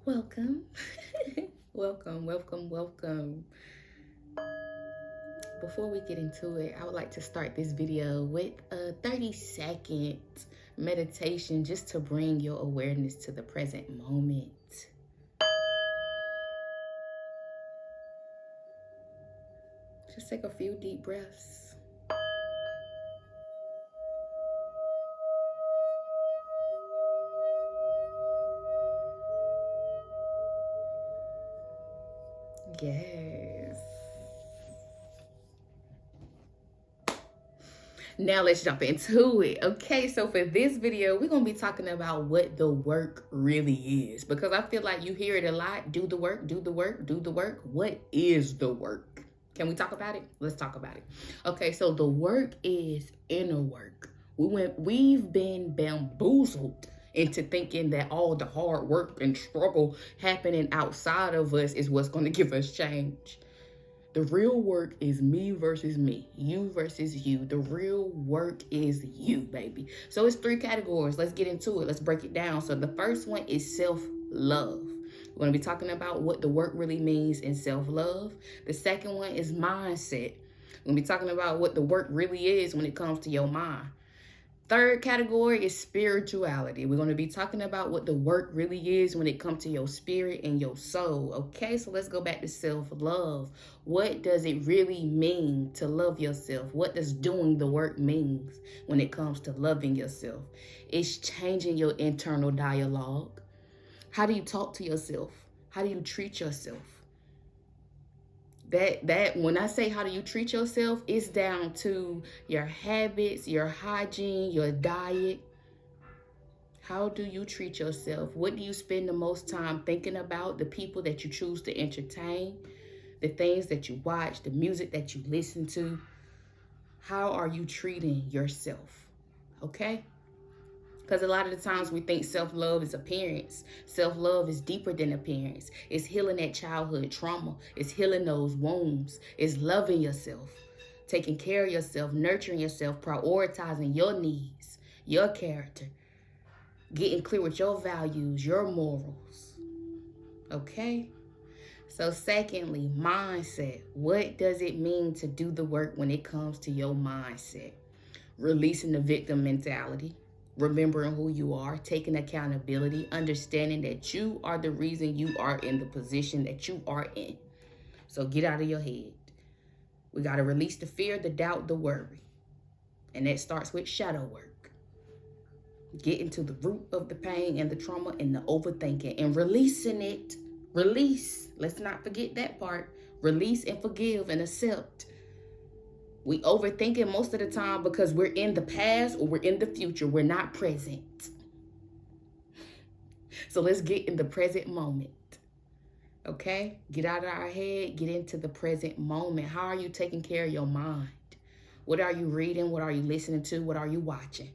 Welcome. welcome. Before we get into it, I would like to start this video with a 30-second meditation just to bring your awareness to the present moment. Just take a few deep breaths. Yes. Now let's jump into it. Okay, so for this video, we're going to be talking about what the work really is. Because I feel like you hear it a lot. Do the work, do the work, do the work. What is the work? Can we talk about it? Let's talk about it. Okay, so the work is inner work. We've been bamboozled into thinking that all the hard work and struggle happening outside of us is what's going to give us change. The real work is me versus me, you versus you. The real work is you, baby. So it's 3 categories. Let's get into it. Let's break it down. So the first one is self-love. We're going to be talking about what the work really means in self-love. The second one is mindset. We're going to be talking about what the work really is when it comes to your mind. Third category is spirituality. We're going to be talking about what the work really is when it comes to your spirit and your soul. Okay, so let's go back to self-love. What does it really mean to love yourself? What does doing the work means when it comes to loving yourself? It's changing your internal dialogue. How do you talk to yourself? How do you treat yourself? That when I say how do you treat yourself, it's down to your habits, your hygiene, your diet. How do you treat yourself? What do you spend the most time thinking about? The people that you choose to entertain, the things that you watch, the music that you listen to. How are you treating yourself? Okay? Because a lot of the times we think self-love is appearance. Self-love is deeper than appearance. It's healing that childhood trauma. It's healing those wounds. It's loving yourself, taking care of yourself, nurturing yourself, prioritizing your needs, your character, getting clear with your values, your morals. Okay? So secondly, mindset. What does it mean to do the work when it comes to your mindset? Releasing the victim mentality. Remembering who you are, taking accountability, understanding that you are the reason you are in the position that you are in. So get out of your head. We got to release the fear, the doubt, the worry. And that starts with shadow work. Getting to the root of the pain and the trauma and the overthinking and releasing it. Release. Let's not forget that part. Release and forgive and accept. We overthink it most of the time because we're in the past or we're in the future. We're not present. So let's get in the present moment. Okay? Get out of our head. Get into the present moment. How are you taking care of your mind? What are you reading? What are you listening to? What are you watching?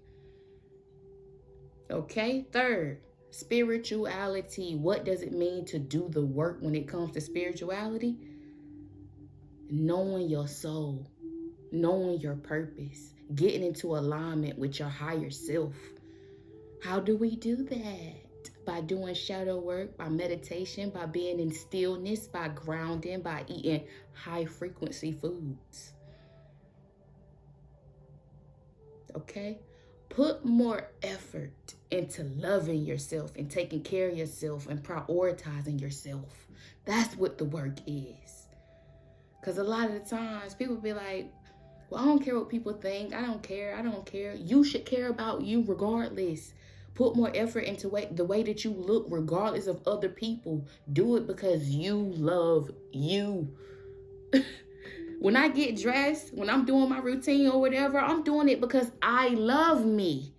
Okay? Third, spirituality. What does it mean to do the work when it comes to spirituality? Knowing your soul. Knowing your purpose, getting into alignment with your higher self. How do we do that? By doing shadow work, by meditation, by being in stillness, by grounding, by eating high frequency foods. Okay? Put more effort into loving yourself and taking care of yourself and prioritizing yourself. That's what the work is. Because a lot of the times people be like, well, I don't care what people think. I don't care. You should care about you regardless. Put more effort into the way that you look regardless of other people. Do it because you love you. When I get dressed, when I'm doing my routine or whatever, I'm doing it because I love me.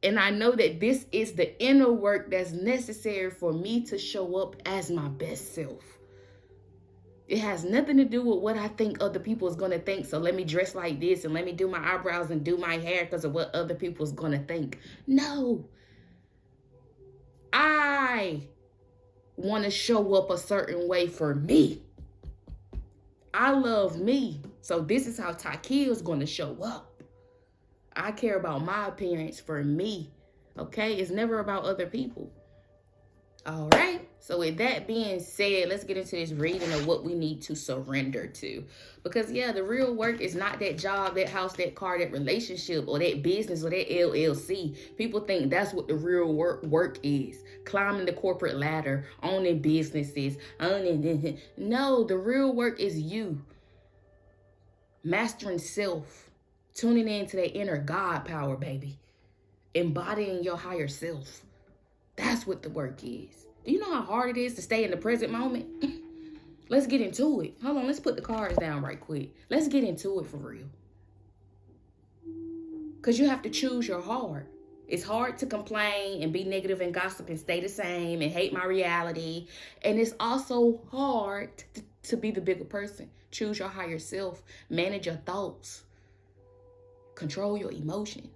And I know that this is the inner work that's necessary for me to show up as my best self. It has nothing to do with what I think other people is going to think. So let me dress like this and let me do my eyebrows and do my hair because of what other people is going to think. No. I want to show up a certain way for me. I love me. So this is how Takia is going to show up. I care about my appearance for me. Okay? It's never about other people. All right. So with that being said, let's get into this reading of what we need to surrender to. Because yeah, the real work is not that job, that house, that car, that relationship, or that business, or that LLC. People think that's what the real work is. Climbing the corporate ladder, owning businesses, owning. No, the real work is you. Mastering self. Tuning into that inner God power, baby. Embodying your higher self. That's what the work is. Do you know how hard it is to stay in the present moment? Let's get into it. Hold on, let's put the cards down right quick. Let's get into it for real. Because you have to choose your heart. It's hard to complain and be negative and gossip and stay the same and hate my reality. And it's also hard to be the bigger person. Choose your higher self. Manage your thoughts. Control your emotions.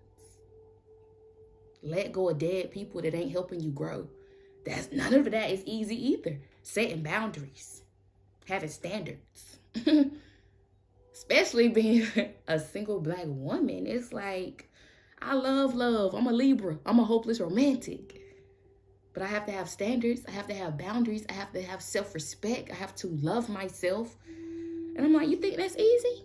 Let go of dead people that ain't helping you grow. None of that is easy either. Setting boundaries. Having standards. Especially being a single black woman. It's like, I love love. I'm a Libra. I'm a hopeless romantic. But I have to have standards. I have to have boundaries. I have to have self-respect. I have to love myself. And I'm like, you think that's easy?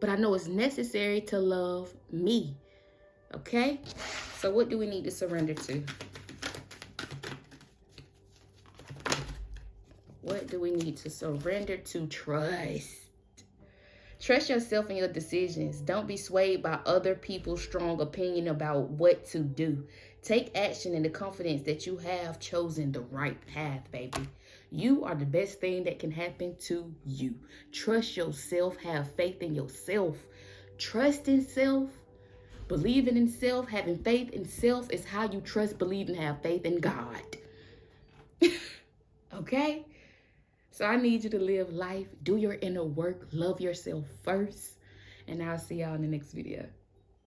But I know it's necessary to love me. Okay? So what do we need to surrender to? What do we need to surrender to? Trust. Trust yourself and your decisions. Don't be swayed by other people's strong opinion about what to do. Take action in the confidence that you have chosen the right path, baby. You are the best thing that can happen to you. Trust yourself. Have faith in yourself. Trust in self. Believing in self, having faith in self is how you trust, believe, and have faith in God. Okay? So I need you to live life, do your inner work, love yourself first. And I'll see y'all in the next video.